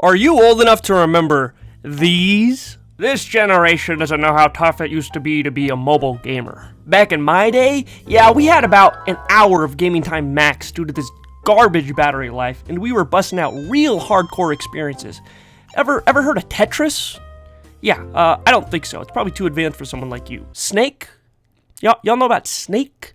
Are you old enough to remember these? This generation doesn't know how tough it used to be a mobile gamer. Back in my day, yeah, we had about an hour of gaming time max due to this garbage battery life, and we were busting out real hardcore experiences. Ever heard of Tetris? Yeah, I don't think so. It's probably too advanced for someone like you. Snake? Y'all know about Snake?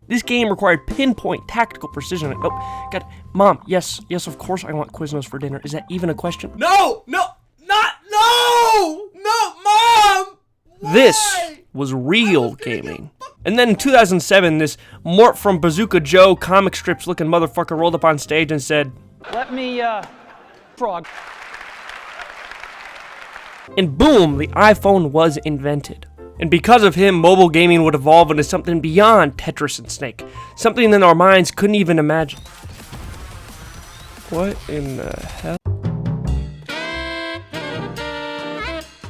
This game required pinpoint tactical precision. Oh, God. Mom, yes, of course I want Quiznos for dinner. Is that even a question? No, Mom! Why? This was real gaming. And then in 2007, this Mort from Bazooka Joe comic strips looking motherfucker rolled up on stage and said, "Let me, frog." And boom, the iPhone was invented. And because of him, mobile gaming would evolve into something beyond Tetris and Snake. Something that our minds couldn't even imagine. What in the hell?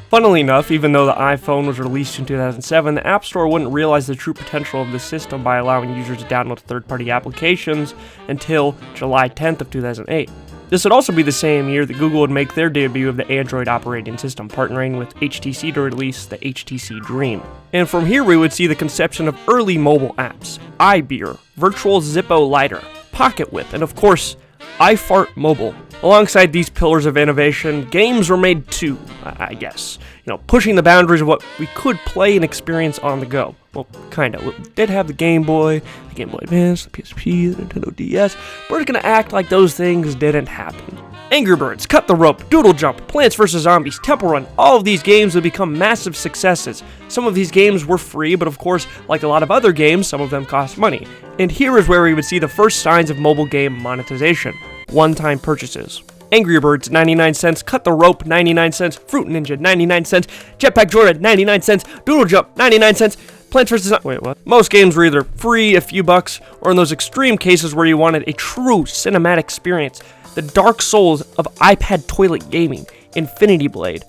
Funnily enough, even though the iPhone was released in 2007, the App Store wouldn't realize the true potential of the system by allowing users to download third-party applications until July 10th of 2008. This would also be the same year that Google would make their debut of the Android operating system, partnering with HTC to release the HTC Dream. And from here we would see the conception of early mobile apps, iBeer, Virtual Zippo Lighter, Pocket Whip, and of course, iFart Mobile. Alongside these pillars of innovation, games were made too, I guess. Pushing the boundaries of what we could play and experience on the go. Well, kinda. We did have the Game Boy Advance, the PSP, the Nintendo DS. We're just gonna act like those things didn't happen. Angry Birds, Cut the Rope, Doodle Jump, Plants vs. Zombies, Temple Run, all of these games would become massive successes. Some of these games were free, but of course, like a lot of other games, some of them cost money. And here is where we would see the first signs of mobile game monetization. One-time purchases. Angry Birds, 99 cents, Cut the Rope, 99 cents, Fruit Ninja, 99 cents, Jetpack Joyride, 99 cents, Doodle Jump, 99 cents, Plants vs. Wait, what? Most games were either free, a few bucks, or in those extreme cases where you wanted a true cinematic experience. The Dark Souls of iPad toilet gaming, Infinity Blade,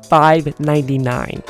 $5.99.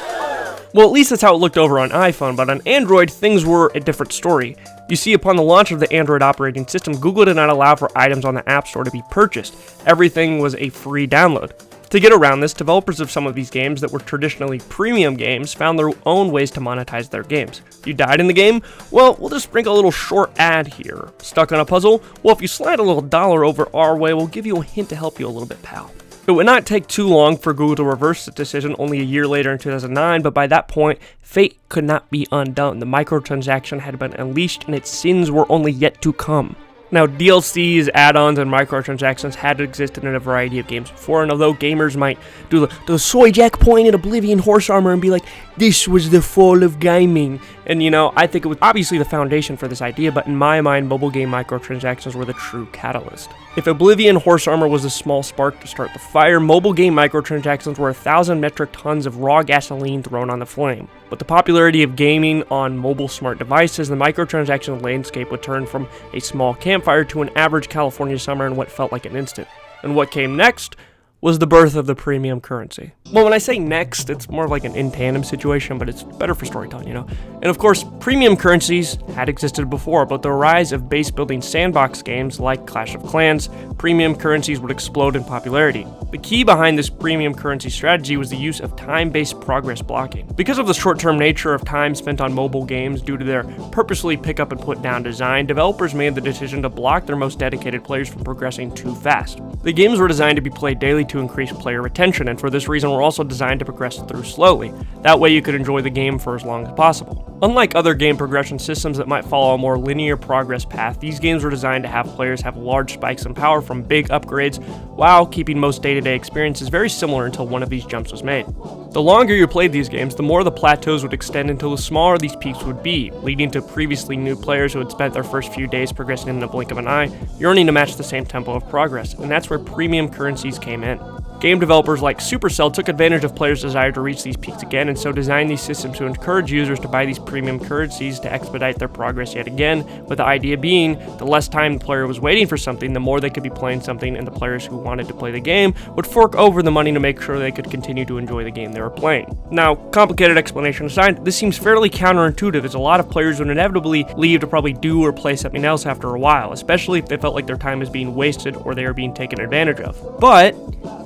Well, at least that's how it looked over on iPhone, but on Android, things were a different story. You see, upon the launch of the Android operating system, Google did not allow for items on the App Store to be purchased. Everything was a free download. To get around this, developers of some of these games that were traditionally premium games found their own ways to monetize their games. You died in the game? Well, we'll just sprinkle a little short ad here. Stuck on a puzzle? Well, if you slide a little dollar over our way, we'll give you a hint to help you a little bit, pal. It would not take too long for Google to reverse the decision only a year later in 2009, but by that point, fate could not be undone. The microtransaction had been unleashed and its sins were only yet to come. Now, DLCs, add-ons, and microtransactions had existed in a variety of games before, and although gamers might do the soy jack point at Oblivion horse armor and be like, this was the fall of gaming, and I think it was obviously the foundation for this idea, but in my mind, mobile game microtransactions were the true catalyst. If Oblivion horse armor was a small spark to start the fire, mobile game microtransactions were 1,000 metric tons of raw gasoline thrown on the flame. With the popularity of gaming on mobile smart devices, the microtransaction landscape would turn from a small campfire to an average California summer in what felt like an instant. And what came next was the birth of the premium currency. Well, when I say next, it's more like an in tandem situation, but it's better for storytelling, And of course, premium currencies had existed before, but the rise of base-building sandbox games like Clash of Clans, premium currencies would explode in popularity. The key behind this premium currency strategy was the use of time-based progress blocking. Because of the short-term nature of time spent on mobile games due to their purposely pick-up and put-down design, developers made the decision to block their most dedicated players from progressing too fast. The games were designed to be played daily to increase player retention, and for this reason were also designed to progress through slowly. That way you could enjoy the game for as long as possible. Unlike other game progression systems that might follow a more linear progress path, these games were designed to have players have large spikes in power from big upgrades, while keeping most day-to-day experiences very similar until one of these jumps was made. The longer you played these games, the more the plateaus would extend until the smaller these peaks would be, leading to previously new players who had spent their first few days progressing in the blink of an eye, yearning to match the same tempo of progress, and that's where premium currencies came in. Game developers like Supercell took advantage of players' desire to reach these peaks again, and so designed these systems to encourage users to buy these premium currencies to expedite their progress yet again, with the idea being the less time the player was waiting for something, the more they could be playing something, and the players who wanted to play the game would fork over the money to make sure they could continue to enjoy the game they were playing. Now, complicated explanation aside, this seems fairly counterintuitive, as a lot of players would inevitably leave to probably do or play something else after a while, especially if they felt like their time is being wasted or they are being taken advantage of. But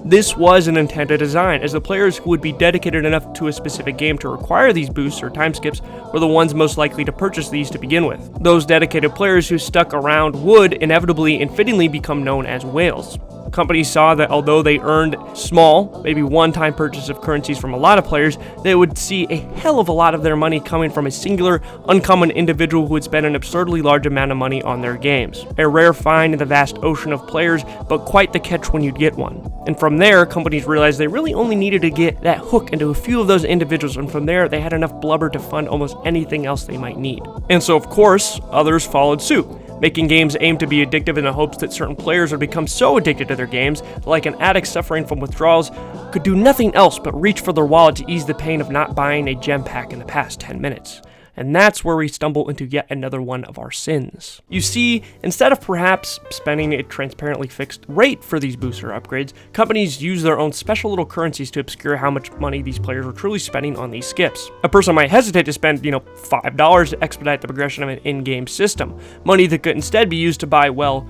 this was an intended design, as the players who would be dedicated enough to a specific game to require these boosts or time skips were the ones most likely to purchase these to begin with. Those dedicated players who stuck around would inevitably and fittingly become known as whales. Companies saw that although they earned small, maybe one-time purchase of currencies from a lot of players, they would see a hell of a lot of their money coming from a singular, uncommon individual who would spend an absurdly large amount of money on their games. A rare find in the vast ocean of players, but quite the catch when you'd get one. And from there, companies realized they really only needed to get that hook into a few of those individuals, and from there, they had enough blubber to fund almost anything else they might need. And so, of course, others followed suit, making games aim to be addictive in the hopes that certain players would become so addicted to their games that, like an addict suffering from withdrawals, could do nothing else but reach for their wallet to ease the pain of not buying a gem pack in the past 10 minutes. And that's where we stumble into yet another one of our sins. You see, instead of perhaps spending a transparently fixed rate for these booster upgrades, companies use their own special little currencies to obscure how much money these players were truly spending on these skips. A person might hesitate to spend, $5 to expedite the progression of an in-game system, money that could instead be used to buy, well,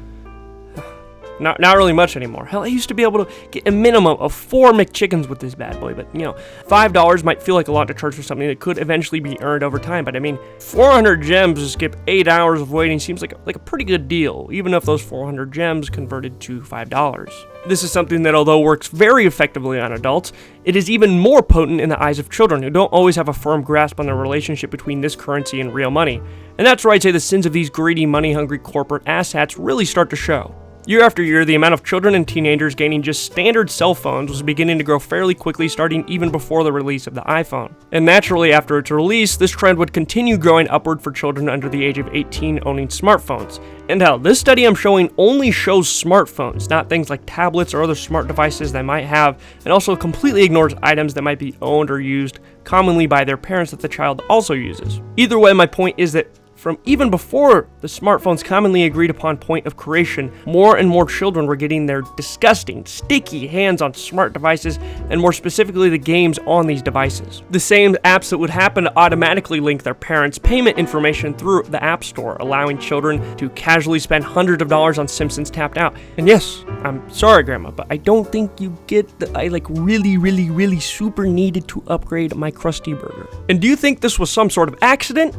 not really much anymore. Hell, I used to be able to get a minimum of 4 McChickens with this bad boy, but $5 might feel like a lot to charge for something that could eventually be earned over time, but 400 gems to skip 8 hours of waiting seems like a pretty good deal, even if those 400 gems converted to $5. This is something that, although works very effectively on adults, it is even more potent in the eyes of children who don't always have a firm grasp on the relationship between this currency and real money. And that's where I'd say the sins of these greedy, money-hungry corporate asshats really start to show. Year after year, the amount of children and teenagers gaining just standard cell phones was beginning to grow fairly quickly, starting even before the release of the iPhone. And naturally, after its release, this trend would continue growing upward for children under the age of 18 owning smartphones. And hell, this study I'm showing only shows smartphones, not things like tablets or other smart devices they might have, and also completely ignores items that might be owned or used commonly by their parents that the child also uses. Either way, my point is that from even before the smartphone's commonly agreed upon point of creation, more and more children were getting their disgusting, sticky hands on smart devices, and more specifically the games on these devices. The same apps that would happen to automatically link their parents' payment information through the App Store, allowing children to casually spend hundreds of dollars on Simpsons Tapped Out. And yes, I'm sorry, Grandma, but I don't think you get that I really super needed to upgrade my Krusty Burger. And do you think this was some sort of accident?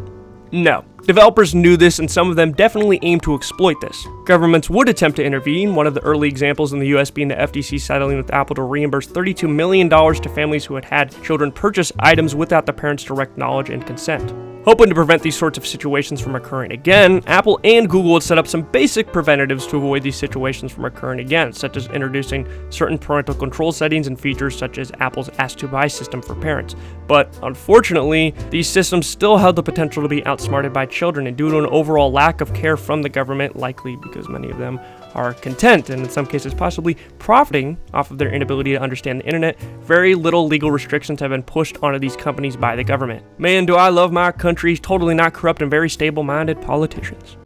No. Developers knew this, and some of them definitely aimed to exploit this. Governments would attempt to intervene, one of the early examples in the US being the FTC settling with Apple to reimburse $32 million to families who had children purchase items without the parents' direct knowledge and consent. Hoping to prevent these sorts of situations from occurring again, Apple and Google would set up some basic preventatives to avoid these situations from occurring again, such as introducing certain parental control settings and features such as Apple's Ask to Buy system for parents. But unfortunately, these systems still held the potential to be outsmarted by children, and due to an overall lack of care from the government, likely because many of them are content and in some cases possibly profiting off of their inability to understand the internet, very little legal restrictions have been pushed onto these companies by the government. Man, do I love my country's totally not corrupt and very stable-minded politicians.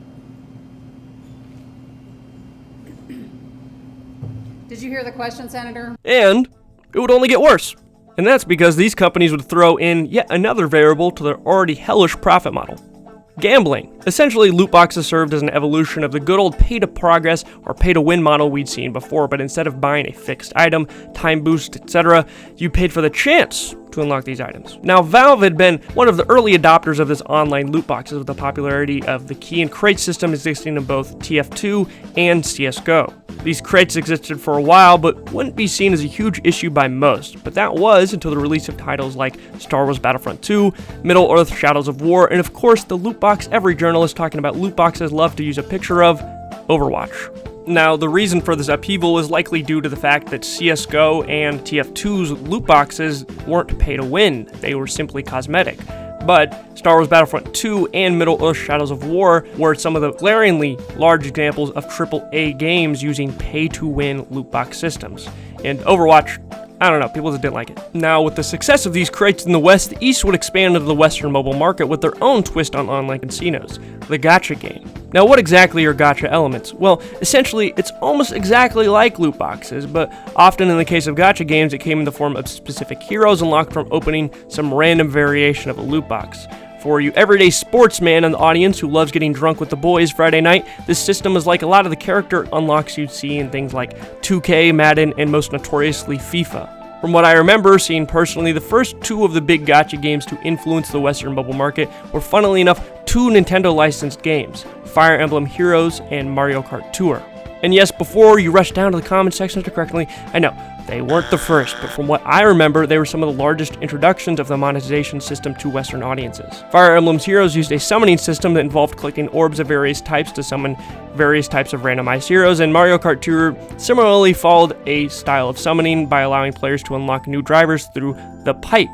Did you hear the question, Senator? And it would only get worse. And that's because these companies would throw in yet another variable to their already hellish profit model. Gambling. Essentially, loot boxes served as an evolution of the good old pay-to-progress or pay-to-win model we'd seen before, but instead of buying a fixed item, time boost, etc., you paid for the chance to unlock these items. Now, Valve had been one of the early adopters of this online loot boxes, with the popularity of the key and crate system existing in both TF2 and CSGO. These crates existed for a while, but wouldn't be seen as a huge issue by most, but that was until the release of titles like Star Wars Battlefront 2, Middle-earth Shadows of War, and of course the loot box every journalist talking about loot boxes love to use a picture of, Overwatch. Now, the reason for this upheaval is likely due to the fact that CSGO and TF2's loot boxes weren't pay to win, they were simply cosmetic. But Star Wars Battlefront 2 and Middle-earth Shadows of War were some of the glaringly large examples of AAA games using pay-to-win loot box systems. And Overwatch, I don't know, people just didn't like it. Now, with the success of these crates in the West, Eastwood expanded into the Western mobile market with their own twist on online casinos, the gacha game. Now, what exactly are gacha elements? Well, essentially, it's almost exactly like loot boxes, but often in the case of gacha games, it came in the form of specific heroes unlocked from opening some random variation of a loot box. For you everyday sportsman in the audience who loves getting drunk with the boys Friday night, this system is like a lot of the character unlocks you'd see in things like 2K, Madden, and most notoriously FIFA. From what I remember seeing personally, the first two of the big gacha games to influence the Western mobile market were, funnily enough, two Nintendo licensed games, Fire Emblem Heroes and Mario Kart Tour. And yes, before you rush down to the comment section to correct me, I know, they weren't the first, but from what I remember, they were some of the largest introductions of the monetization system to Western audiences. Fire Emblem's Heroes used a summoning system that involved collecting orbs of various types to summon various types of randomized heroes, and Mario Kart Tour similarly followed a style of summoning by allowing players to unlock new drivers through the pipe,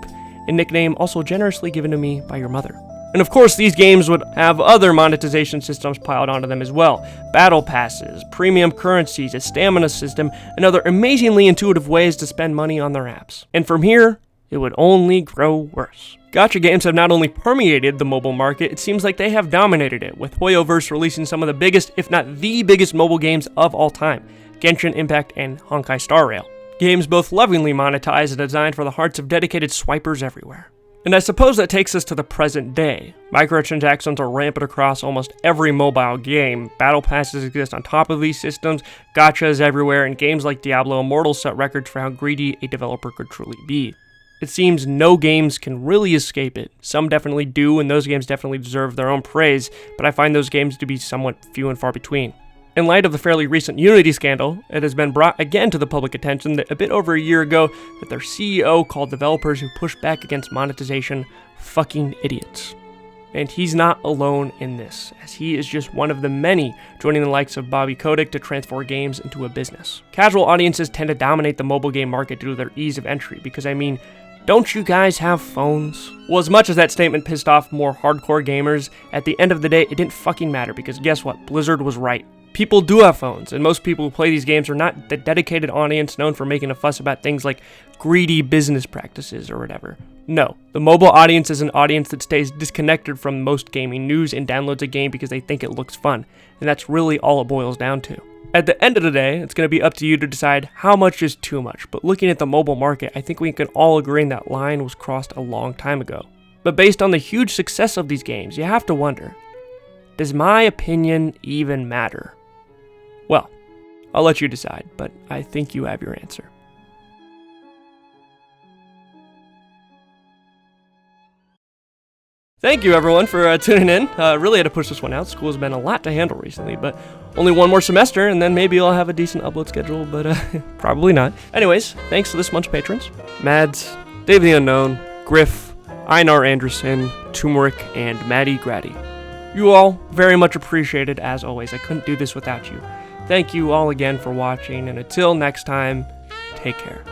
a nickname also generously given to me by your mother. And of course, these games would have other monetization systems piled onto them as well. Battle passes, premium currencies, a stamina system, and other amazingly intuitive ways to spend money on their apps. And from here, it would only grow worse. Gacha games have not only permeated the mobile market, it seems like they have dominated it, with Hoyoverse releasing some of the biggest, if not the biggest mobile games of all time, Genshin Impact and Honkai Star Rail. Games both lovingly monetized and designed for the hearts of dedicated swipers everywhere. And I suppose that takes us to the present day. Microtransactions are rampant across almost every mobile game, battle passes exist on top of these systems, gachas everywhere, and games like Diablo Immortal set records for how greedy a developer could truly be. It seems no games can really escape it. Some definitely do, and those games definitely deserve their own praise, but I find those games to be somewhat few and far between. In light of the fairly recent Unity scandal, it has been brought again to the public attention that a bit over a year ago that their CEO called developers who push back against monetization fucking idiots. And he's not alone in this, as he is just one of the many joining the likes of Bobby Kotick to transform games into a business. Casual audiences tend to dominate the mobile game market due to their ease of entry, because I mean, don't you guys have phones? Well, as much as that statement pissed off more hardcore gamers, at the end of the day, it didn't fucking matter, because guess what? Blizzard was right. People do have phones, and most people who play these games are not the dedicated audience known for making a fuss about things like greedy business practices or whatever. No, the mobile audience is an audience that stays disconnected from most gaming news and downloads a game because they think it looks fun, and that's really all it boils down to. At the end of the day, it's going to be up to you to decide how much is too much, but looking at the mobile market, I think we can all agree that line was crossed a long time ago. But based on the huge success of these games, you have to wonder, does my opinion even matter? Well, I'll let you decide, but I think you have your answer. Thank you everyone for tuning in. Really had to push this one out. School's been a lot to handle recently, but only one more semester and then maybe I'll have a decent upload schedule, but probably not. Anyways, thanks to this month's patrons: Mads, Dave the Unknown, Griff, Einar Anderson, Turmeric, and Maddie Grady. You all very much appreciated as always. I couldn't do this without you. Thank you all again for watching, and until next time, take care.